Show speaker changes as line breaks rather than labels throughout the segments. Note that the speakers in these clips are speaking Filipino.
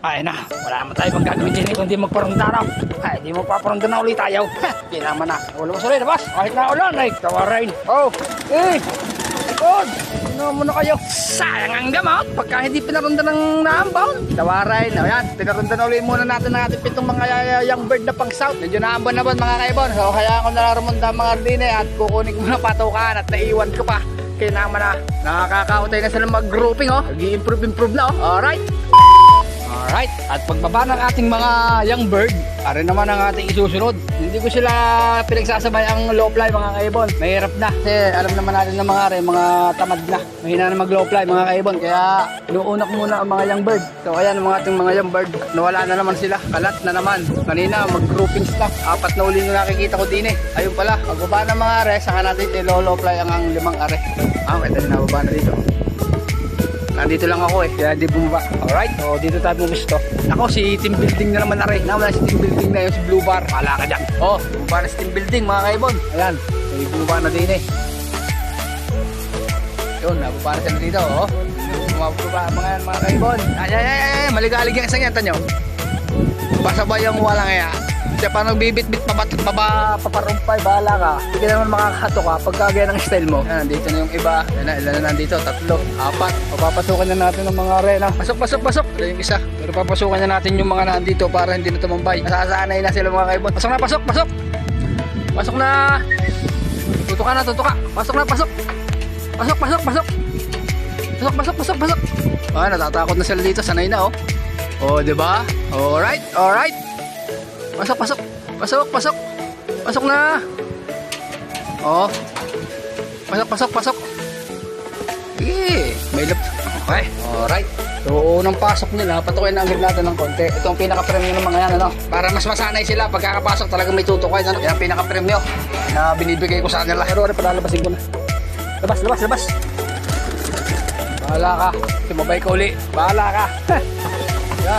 Ay na, wala naman tayo magagawin din kundi magparunda na. Ay, di magpaparunda na ulit tayo. Hindi naman na. Wala mo sorry, labas. Kahit na ulan, ay, tawarin. Oh, ikod. Ano mo na kayo? Sayang ang gamot. Pagka hindi pinarunda ng naambon. Tawarin. O yan, pinarunda na ulit muna natin ang ating pitong mga young bird na pang south. Medyo naambon na ba mga kaibon? So, kaya ako nararamunda mga ardine at kukunin ko na patukan at naiwan ko pa. Kaya naman na, nakakakautay na sila mag-grouping, oh. Nag-i-improve na, oh. Alright. Alright, at pagbaba ng ating mga young bird, ari naman ang ating isusunod. Hindi ko sila pinagsasabay ang low fly mga kaibon. Mahirap na kasi alam naman natin na mga tamad na. Mahina na mag low fly mga kaibon. Kaya inuuna ko muna ang mga young bird. So ayan ang mga ating mga young bird. Nawala na naman sila. Kalat na naman. Kanina mag-groupings na. 4 na uli na nakikita ko din eh. Ayun pala, pagbaba ng mga are, saka natin i-low fly ang 5 are. Ito na nababa na dito. Nandito lang ako eh, kaya di bumaba. Alright, so dito tayo bumisto. Ako, si team building na naman na rin. Naman si team building na yun, si Blue Bar. Pala ka dyan. Oh, bumaba na si team building mga kaibon. Ayan, may bumaba na din eh. Yun, nababa na sila dito oh. Bumaba mga kaibon. Ay, maligalig yung isang yan, tanyo. Pasabay yung walang kaya. Siya pa nang bibit-bit paparumpay, bahala ka. Hindi ka naman makakato ka pagka gaya ng style mo. Yan, nandito na yung iba. Ilan na nandito? 3, 4. Papapasukan na natin ng mga arena. Pasok. Ito yung isa. Pero papasukan na natin yung mga nandito para hindi na tumambay. Nasasanay na sila mga kaibon. Pasok na, pasok! Pasok na! Tutuka! Pasok na, pasok! Pasok! Ah, natatakot na sila dito. Sanay na oh. Oh, diba? Alright. Pasok na. Oh. Pasok. Sige, may lap. Okay, alright. So, unang pasok nila, patukin na agad natin ng konti. Ito ang pinaka-premyo ng mga yan, ano? Para mas masanay sila, pagkakapasok talaga may tutukoy, ano? Yan ang pinaka-premyo na binibigay ko sa kanila. Pero palalabasin ko na. Labas. Bahala ka. Sumabay ka uli. Bahala ka.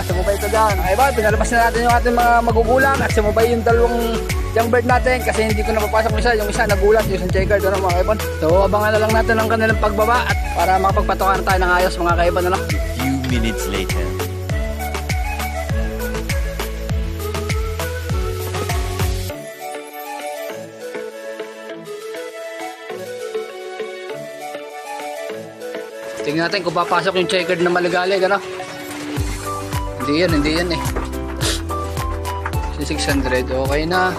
Sumubay ka dyan. Ay ba, pinalabas na natin yung ating mga magugulang at sumubay yung 2 young bird natin kasi hindi ko napapasok yung isa nagulat yung isang checkered ano mga kaibon. So abangan na lang natin ang kanilang pagbaba at para makapagpatukan tayo ng ayos mga kaibon ano.
A few minutes later.
Tingnan natin kung papasok yung checkered na maligalig ano. Hindi yan eh. Si 600, okay na.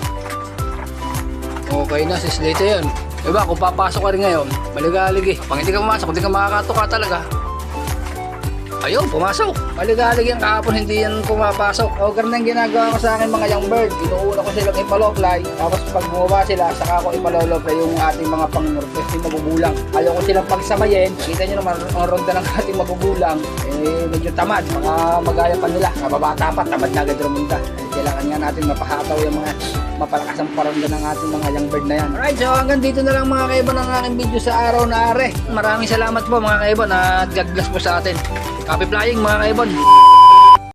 Si Slate yan. Diba, kung papasok ka rin ngayon, maligalig eh. Pag hindi ka pumasok, hindi ka makakatuka talaga. Ayun, pumasok. Maligalig yan kahapon, hindi yan pumapasok. O, ganun ang ginagawa ko sa akin mga young bird. Inuuna ko silang ipalofly. Tapos pag bumaba sila, saka ko ipalofly yung ating mga pang-request yung magugulang. Ayaw ko silang pagsamayin. Kita nyo naman, ang ronda ng ating magugulang. Eh, medyo tamad. Mga magaya pa nila. Kababata pa, tamad na agad rumunta. Kailangan nga natin mapahataw yung mga mapalakas ang paronda ng ating mga young bird na yan. Alright, so hanggang dito na lang mga kaibon ang aking video sa araw na are. Maraming salamat po mga kaibon at God bless po sa atin. Happy flying mga kaibon!